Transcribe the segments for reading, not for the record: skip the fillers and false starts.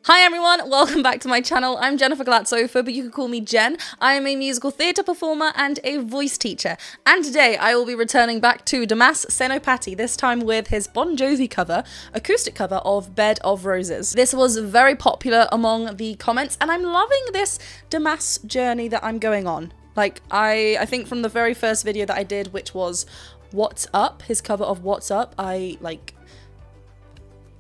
Hi everyone, welcome back to my channel. I'm Jennifer Glatzhofer, but you can call me Jen. I am a musical theatre performer and a voice teacher. And today I will be returning back to Dimas Senopati, this time with his Bon Jovi cover, acoustic cover of Bed of Roses. This was very popular among the comments, and I'm loving this Dimas journey that I'm going on. Like, I think from the very first video that I did, which was What's Up, his cover of What's Up, I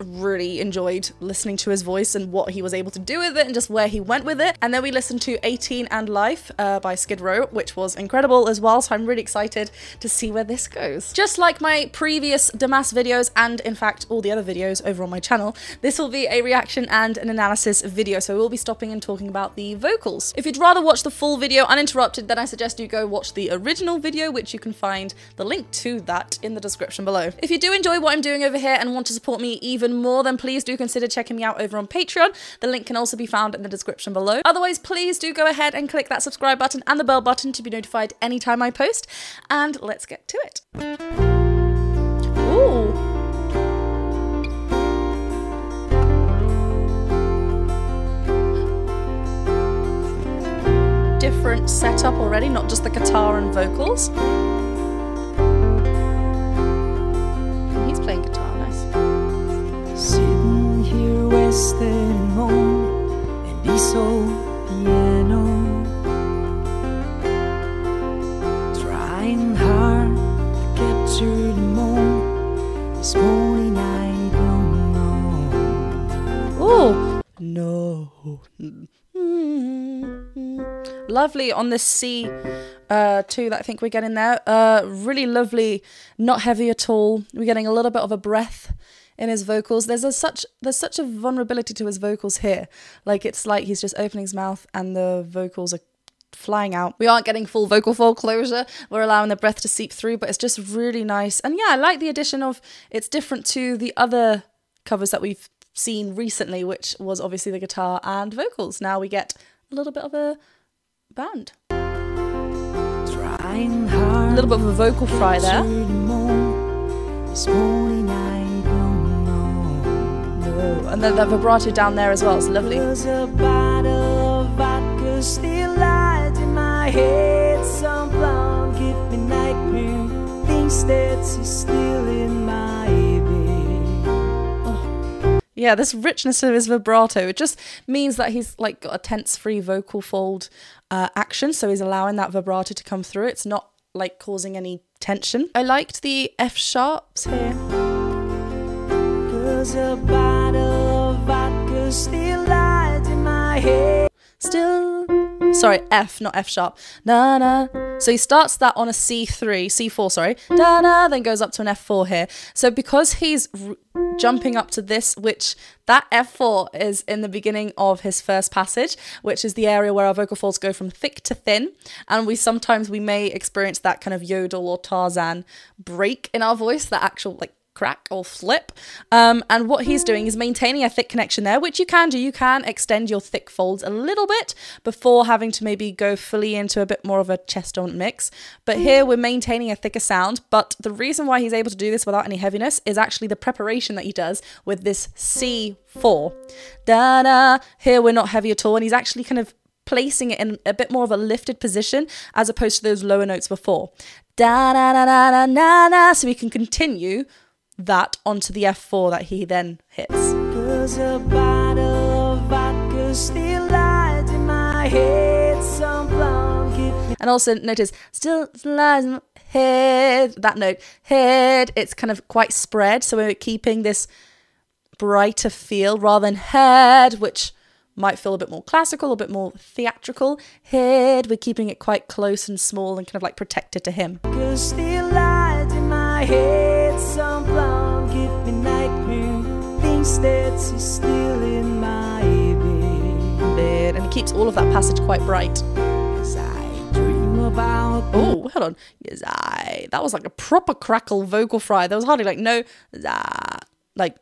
really enjoyed listening to his voice and what he was able to do with it and just where he went with it. And then we listened to 18 and Life by Skid Row, which was incredible as well, so I'm really excited to see where this goes. Just like my previous Dimas videos, and in fact all the other videos over on my channel, this will be a reaction and an analysis video, so we'll be stopping and talking about the vocals. If you'd rather watch the full video uninterrupted, then I suggest you go watch the original video, which you can find the link to that in the description below. If you do enjoy what I'm doing over here and want to support me even more, then please do consider checking me out over on Patreon. The link can also be found in the description below. Otherwise, please do go ahead and click that subscribe button and the bell button to be notified anytime I post. And let's get to it. Ooh. Different setup already, not just the guitar and vocals. He's playing guitar. Sitting here wasted alone, and this old piano, trying hard to capture the moment. This morning I don't know. Oh no! Lovely on this C2 that I think we're getting there. Really lovely, not heavy at all. We're getting a little bit of a breath in his vocals. There's such a vulnerability to his vocals here. Like, it's like he's just opening his mouth and the vocals are flying out. We aren't getting full vocal fold closure. We're allowing the breath to seep through, but it's just really nice. And yeah, I like the addition of, it's different to the other covers that we've seen recently, which was obviously the guitar and vocals. Now we get a little bit of a band. Trying hard, a little bit of a vocal fry there. This morning I don't know. And then that vibrato down there as well, it's lovely. There's a bottle of vodka still light in my head. Some blonde give me nightmare, thinks that she's still in my bed. Oh. Yeah, this richness of his vibrato, it just means that he's like got a tense-free vocal fold action, so he's allowing that vibrato to come through. It's not like causing any tension. I liked the F sharps here. There's a bottle of vodka still light in my head. Sorry, F, not F sharp. Na na. So he starts that on a C4, sorry. Da na, then goes up to an F4 here. So because he's jumping up to this, which that F4 is in the beginning of his first passage, which is the area where our vocal folds go from thick to thin, and we may experience that kind of yodel or Tarzan break in our voice, that actual like crack or flip, and what he's doing is maintaining a thick connection there, which you can do. You can extend your thick folds a little bit before having to maybe go fully into a bit more of a chest dominant mix, but here we're maintaining a thicker sound. But the reason why he's able to do this without any heaviness is actually the preparation that he does with this C4. Da-da. Here we're not heavy at all, and he's actually kind of placing it in a bit more of a lifted position as opposed to those lower notes before. Da-da-da-da-da-da-da. So we can continue that onto the F4 that he then hits. There's a bottle of vodka still light in my head. Some blonde give me. And also notice, still lies in my head, that note, head, it's kind of quite spread, so we're keeping this brighter feel rather than head, which might feel a bit more classical, a bit more theatrical. Head, we're keeping it quite close and small and kind of like protected to him. Still light in my head, some blonde give me nightmare, thinks that she's still in my bed. And he keeps all of that passage quite bright. Yes, I dream about. Oh, hold on. Yes, that was like a proper crackle vocal fry. There was hardly like no, like.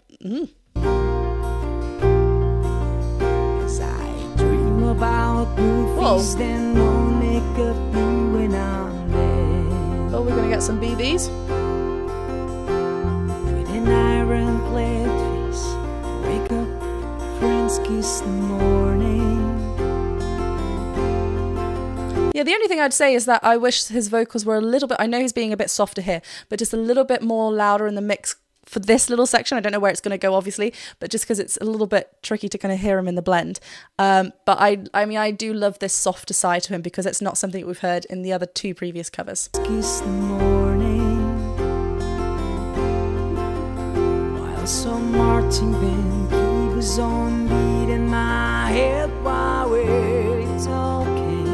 About movies, then won't make up you when I'm dead. Oh, we're gonna get some BBs. With an ironclad face, wake up, friends keep kiss the morning. Yeah, the only thing I'd say is that I wish his vocals were a little bit, I know he's being a bit softer here, but just a little bit more louder in the mix for this little section. I don't know where it's going to go, obviously, but just because it's a little bit tricky to kind of hear him in the blend. But I mean, I do love this softer side to him because it's not something we've heard in the other two previous covers. Kiss the morning. While some marching band keeps on beating my head while we're talking.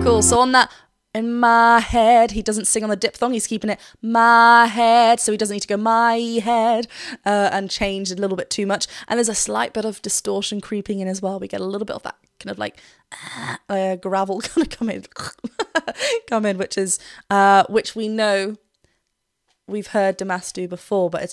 Cool, so on that in my head, he doesn't sing on the diphthong, he's keeping it my head, so he doesn't need to go my head and change a little bit too much. And there's a slight bit of distortion creeping in as well. We get a little bit of that kind of like gravel kind of come in, which we know we've heard Dimas do before, but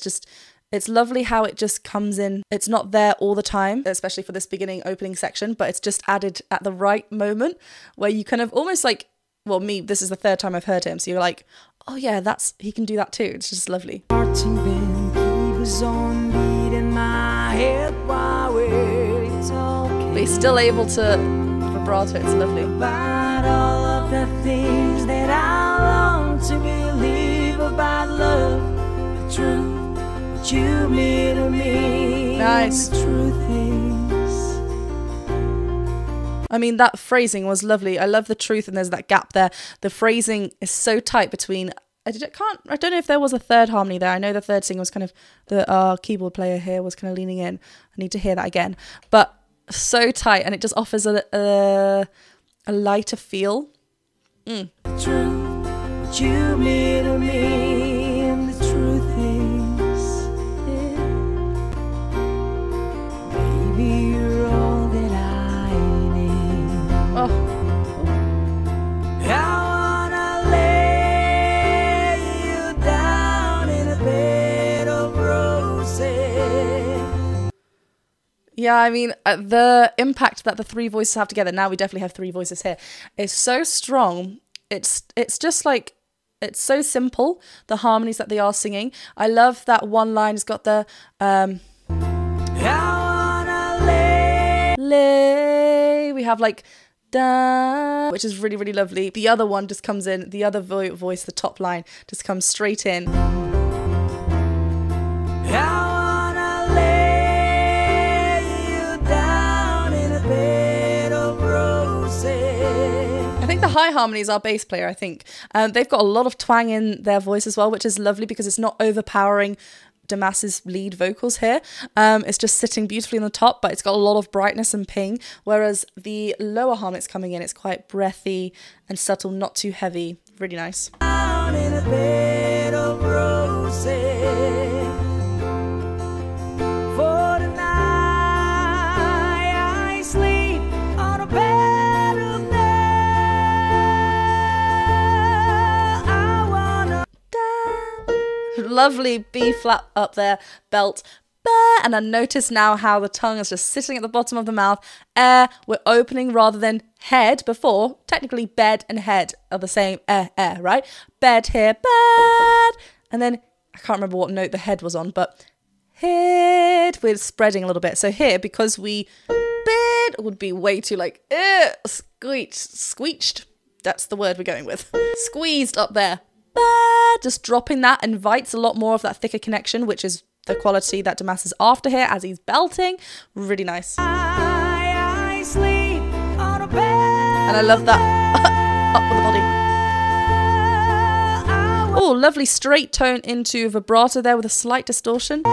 it's lovely how it just comes in. It's not there all the time, especially for this opening section, but it's just added at the right moment where you kind of almost like, well, this is the third time I've heard him, so you're like, oh yeah, he can do that too. It's just lovely. Marching band keeps on beating my head while we're talking. But he's still able to vibrato. It's lovely. About all of the things that I long to believe about love, the truth. You mean to me. Nice. The truth is. I mean, that phrasing was lovely. I love the truth, and there's that gap there. The phrasing is so tight between. I don't know if there was a third harmony there. I know the third singer was kind of the keyboard player here was kind of leaning in. I need to hear that again, but so tight, and it just offers a lighter feel. The truth. You mean to me, and the truth is. Oh. I wanna lay you down in a bed of roses. Yeah, I mean, the impact that the three voices have together, now we definitely have three voices here, is so strong. It's just like, it's so simple, the harmonies that they are singing. I love that one line has got the I wanna lay. We have like da, which is really, really lovely. The other one just comes in, the other voice, the top line, just comes straight in. I wanna lay you down in a bed of roses. I think the high harmonies are bass player, I think. They've got a lot of twang in their voice as well, which is lovely because it's not overpowering Dimas's lead vocals here. It's just sitting beautifully on the top, but it's got a lot of brightness and ping, whereas the lower harmonics coming in, it's quite breathy and subtle, not too heavy. Really nice. Down in a bed of roses. For tonight I sleep on a bed of nails. I wanna Lovely B flat up there, belt, and I notice now how the tongue is just sitting at the bottom of the mouth. We're opening rather than head. Before, technically bed and head are the same, right? Bed here, bed, and then I can't remember what note the head was on, but head, we're spreading a little bit. So here, because we bed would be way too like squeeched. That's the word we're going with. Squeezed up there. Just dropping that invites a lot more of that thicker connection, which is the quality that Dimas is after here as he's belting. Really nice. I sleep on a bed. And I love that up with the body. Oh, lovely straight tone into vibrato there with a slight distortion. I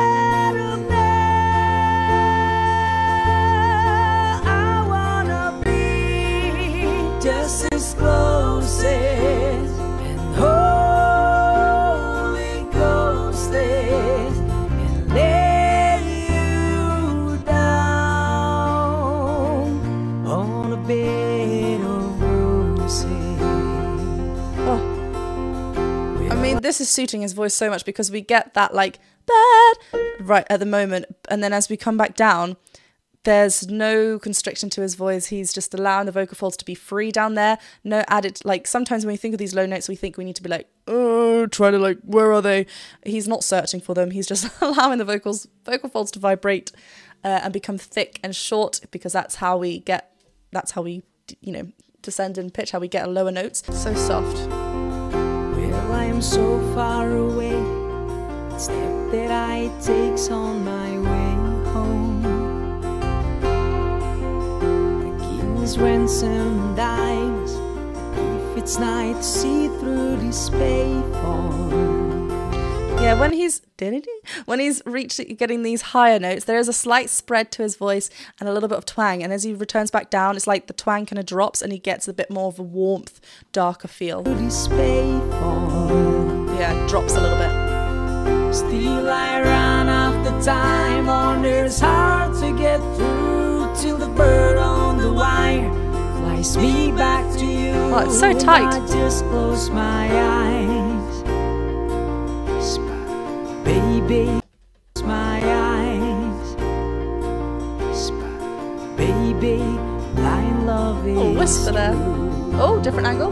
wanna be just as close as and Holy Ghost is and lay you down on a bed of roses. Oh. I mean, this is suiting his voice so much because we get that like bad right at the moment, and then as we come back down, there's no constriction to his voice. He's just allowing the vocal folds to be free down there. No added, like sometimes when we think of these low notes, we think we need to be like trying to like, where are they? He's not searching for them. He's just allowing the vocal folds to vibrate and become thick and short, because that's how we, you know, descend in pitch, how we get lower notes. So soft. Well, I am so far away. The step that I takes on my way home. The king's ransom dies. If it's night to see through this payphone. Yeah, when he's getting these higher notes, there is a slight spread to his voice and a little bit of twang. And as he returns back down, it's like the twang kind of drops and he gets a bit more of a warmth, darker feel. Yeah, it drops a little bit. Still I run after time, wonders hard to get through till the bird on the wire flies me back to you. Oh, it's so tight. I just close my eyes. Baby, close my eyes. Baby, blind love is. Oh, whisper there. Oh, different angle.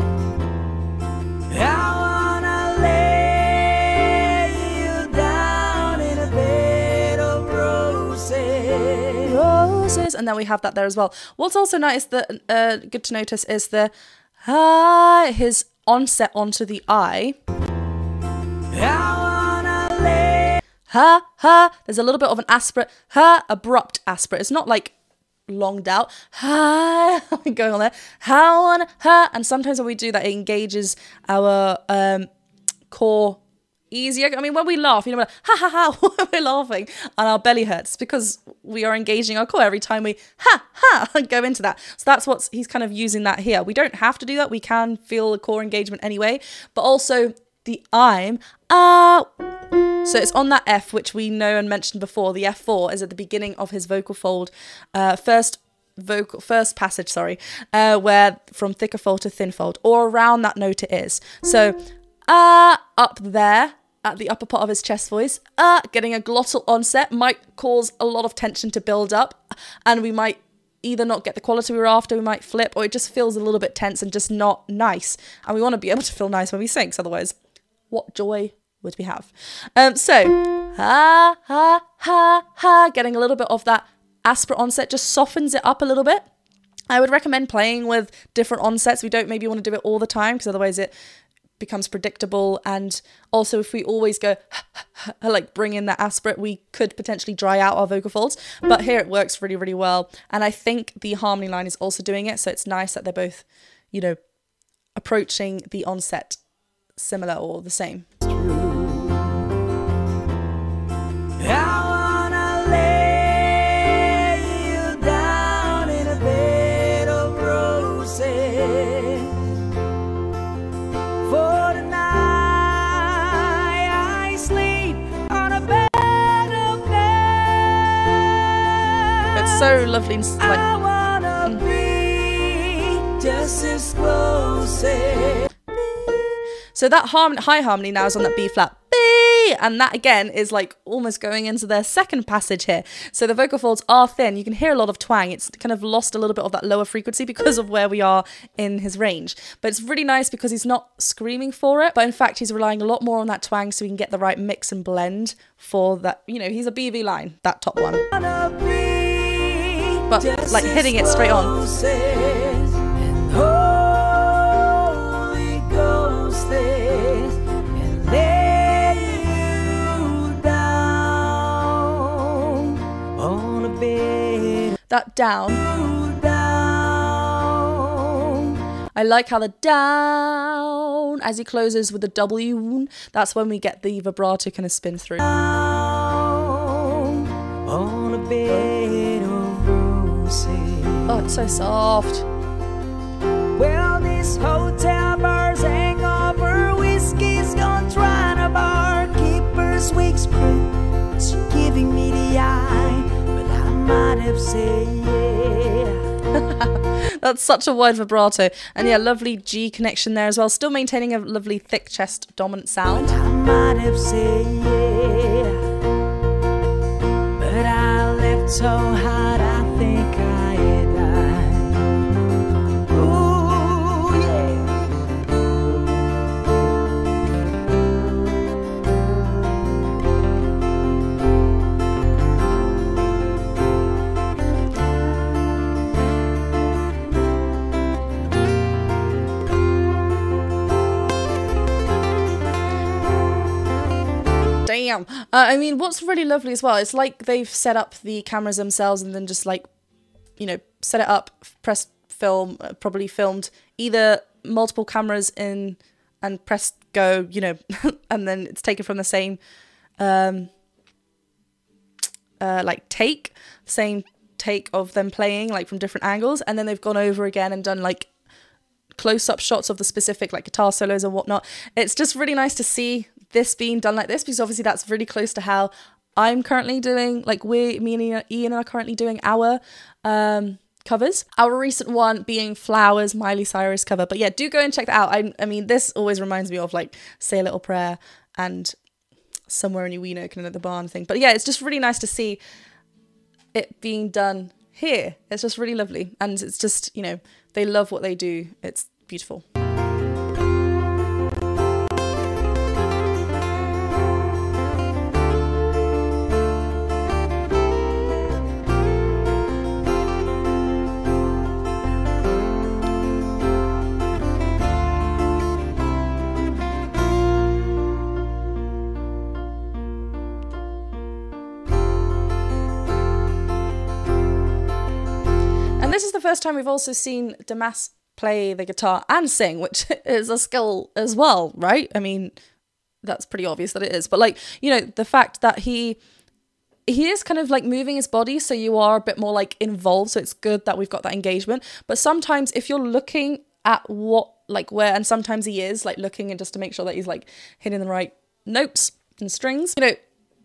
I wanna lay you down in a bed of roses. Roses, and then we have that there as well. What's also nice that good to notice is the his onset onto the I. There's a little bit of an aspirate, abrupt aspirate. It's not like longed out, going on there, and sometimes when we do that, it engages our core easier. I mean, when we laugh, you know, when we're laughing and our belly hurts, because we are engaging our core every time we go into that. So that's what he's kind of using that here. We don't have to do that. We can feel the core engagement anyway, but also the I'm, so it's on that F, which we know and mentioned before. The F4 is at the beginning of his vocal fold, first passage, where from thicker fold to thin fold, or around that note it is. So up there at the upper part of his chest voice, getting a glottal onset might cause a lot of tension to build up, and we might either not get the quality we were after, we might flip, or it just feels a little bit tense and just not nice. And we want to be able to feel nice when we sing, because otherwise, what joy would we have? So getting a little bit of that aspirate onset just softens it up a little bit. I would recommend playing with different onsets. We don't maybe want to do it all the time, because otherwise it becomes predictable. And also, if we always go like bring in that aspirate, we could potentially dry out our vocal folds. But here it works really, really well. And I think the harmony line is also doing it. So it's nice that they're both, you know, approaching the onset similar or the same. So lovely and like, I wanna be just as close. So that high harmony now is on that B flat, B, and that again is like almost going into their second passage here. So the vocal folds are thin. You can hear a lot of twang. It's kind of lost a little bit of that lower frequency because of where we are in his range. But it's really nice because he's not screaming for it, but in fact he's relying a lot more on that twang so we can get the right mix and blend for that. You know, he's a BV line, that top one. But like hitting it straight on. That down. I like how the down, as he closes with the W, that's when we get the vibrato kind of spin through. On a bed of roses. Oh, it's so soft. Well, this hotel bar's hangover, whiskey's gone dry in a bar. Keeper's week's breath, it's giving me the eye, but I might have said yeah. That's such a wide vibrato. And yeah, lovely G connection there as well. Still maintaining a lovely thick chest dominant sound. I might have said yeah, but I left so hard I think I had died. Ooh, yeah. bam. I mean, what's really lovely as well, it's like they've set up the cameras themselves and then just like, you know, set it up, press film, probably filmed either multiple cameras in and press go, you know, and then it's taken from the same like same take of them playing like from different angles, and then they've gone over again and done like close-up shots of the specific like guitar solos and whatnot. It's just really nice to see this being done like this, because obviously that's really close to how I'm currently doing, like me and Ian are currently doing our covers. Our recent one being Flowers, Miley Cyrus cover. But yeah, do go and check that out. I mean, this always reminds me of like Say a Little Prayer and Somewhere in Your Wee Nook and at the Barn thing. But yeah, it's just really nice to see it being done here. It's just really lovely. And it's just, you know, they love what they do. It's beautiful. This is the first time we've also seen Dimas play the guitar and sing, which is a skill as well, right? I mean, that's pretty obvious that it is. But like, you know, the fact that he is kind of like moving his body, so you are a bit more like involved. So it's good that we've got that engagement. But sometimes if you're looking at what, like where, and sometimes he is like looking and just to make sure that he's like hitting the right notes and strings, you know,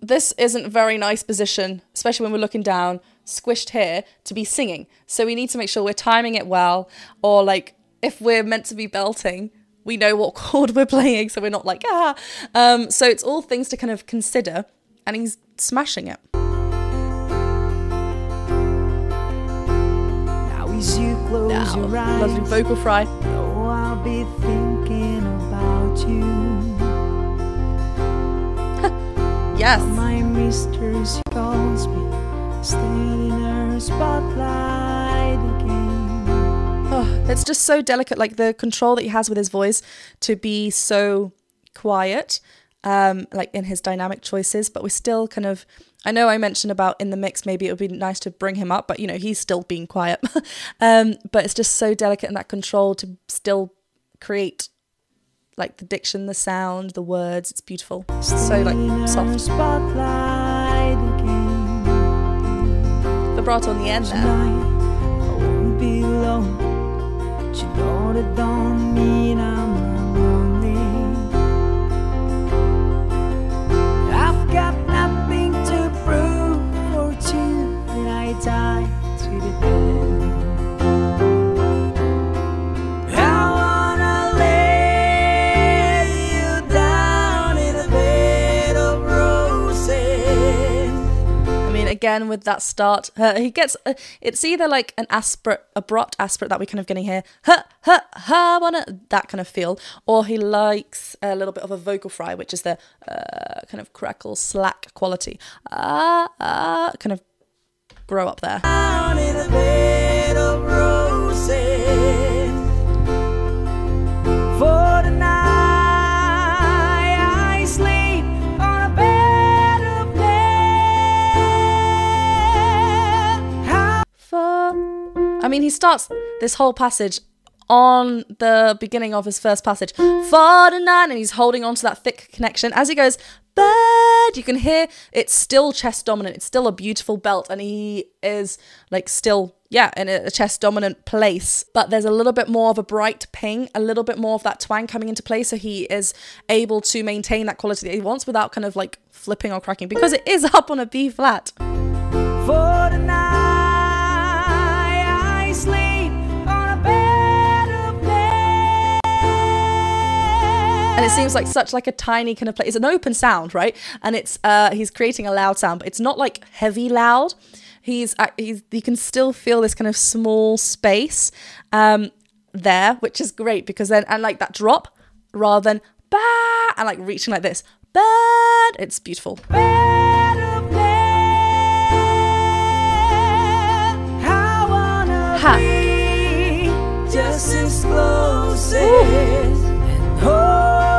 this isn't a very nice position, especially when we're looking down, squished here, to be singing. So we need to make sure we're timing it well, or like if we're meant to be belting, we know what chord we're playing, so we're not like, ah. So it's all things to kind of consider, and he's smashing it. Now as you close your eyes, lovely vocal fry. Oh, I'll be thinking about you. Yes. My mistress calls me, standing in her spotlight again. Oh, it's just so delicate, like the control that he has with his voice to be so quiet, like in his dynamic choices, but we're still kind of, I know I mentioned about in the mix, maybe it would be nice to bring him up, but you know, he's still being quiet. But it's just so delicate in that control to still create like the diction, the sound, the words. It's beautiful. So like soft. Vibrato on the end there. I won't be alone, but you know that don't mean I'm lonely. I've got nothing to prove for you, and I die to the end. Again with that start, he gets it's either like an abrupt aspirate that we're kind of getting here, that kind of feel, or he likes a little bit of a vocal fry, which is the kind of crackle slack quality, kind of grow up there. Down in a bed of roses for the night. I sleep on a bed of I mean, he starts this whole passage on the beginning of his first passage, for the night, and he's holding on to that thick connection. As he goes, but you can hear it's still chest dominant. It's still a beautiful belt, and he is like still, yeah, in a chest dominant place. But there's a little bit more of a bright ping, a little bit more of that twang coming into play, so he is able to maintain that quality that he wants without kind of like flipping or cracking, because it is up on a B flat. For the night. And it seems like such like a tiny kind of place. It's an open sound, right? And it's he's creating a loud sound, but it's not like heavy loud. You can still feel this kind of small space there, which is great, because then, and like that drop rather than bah, and like reaching like this, but it's beautiful. Ha. Just as close as Holy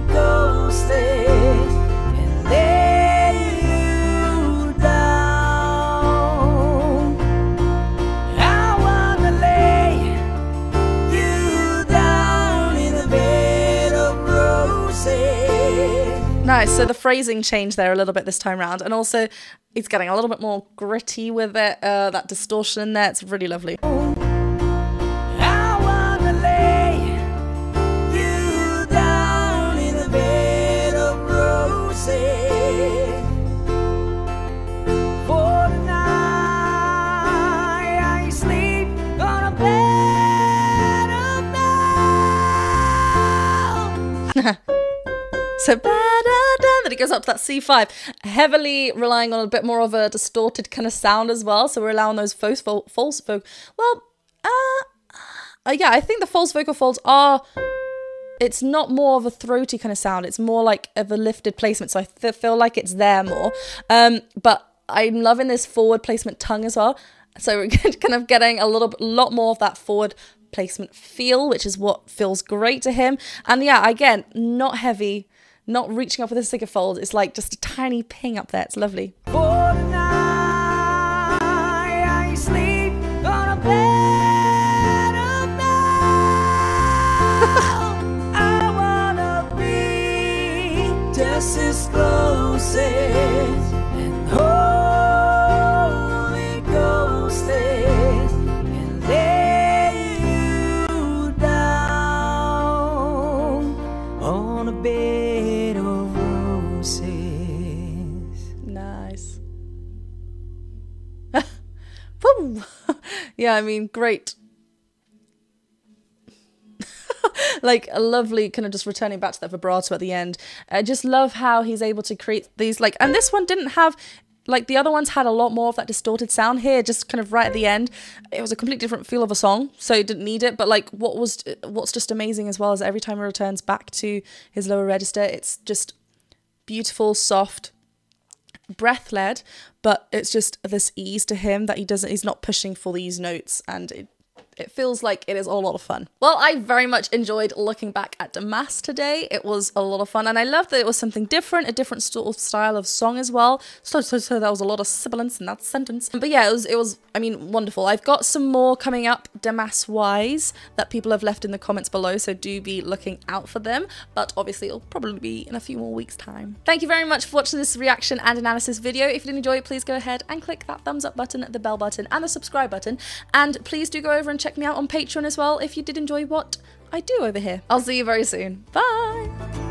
Ghost is. So the phrasing changed there a little bit this time around, and also it's getting a little bit more gritty with it, that distortion in there. It's really lovely. I wanna lay you down in a bed of roses for the night. I sleep on a bed of down. So then it goes up to that C5, heavily relying on a bit more of a distorted kind of sound as well. So we're allowing those false vocal. Well, yeah, I think the false vocal folds are. It's not more of a throaty kind of sound. It's more like of a lifted placement. So I feel like it's there more. But I'm loving this forward placement tongue as well. So we're kind of getting a lot more of that forward placement feel, which is what feels great to him. And yeah, again, not heavy. Not reaching up with a sticker fold. It's like just a tiny ping up there. It's lovely. For the night, I sleep on a bed of down. I wanna be just as close as and Holy Ghost is, and lay you down on a bed. Nice. Yeah, I mean, great. Like a lovely kind of just returning back to that vibrato at the end. I just love how he's able to create these like, and this one didn't have, like the other ones had a lot more of that distorted sound here, just kind of right at the end. It was a completely different feel of a song, so it didn't need it. But like what's just amazing as well is every time he returns back to his lower register, it's just beautiful, soft, breath-led, but it's just this ease to him that he's not pushing for these notes, and it feels like it is a lot of fun. Well, I very much enjoyed looking back at Dimas today. It was a lot of fun, and I love that it was something different, a different sort of style of song as well. So that was a lot of sibilance in that sentence. But yeah, it was, I mean, wonderful. I've got some more coming up Dimas-wise that people have left in the comments below, so do be looking out for them. But obviously, it'll probably be in a few more weeks' time. Thank you very much for watching this reaction and analysis video. If you did enjoy it, please go ahead and click that thumbs up button, the bell button, and the subscribe button. And please do go over and check me out on Patreon as well if you did enjoy what I do over here. I'll see you very soon. Bye!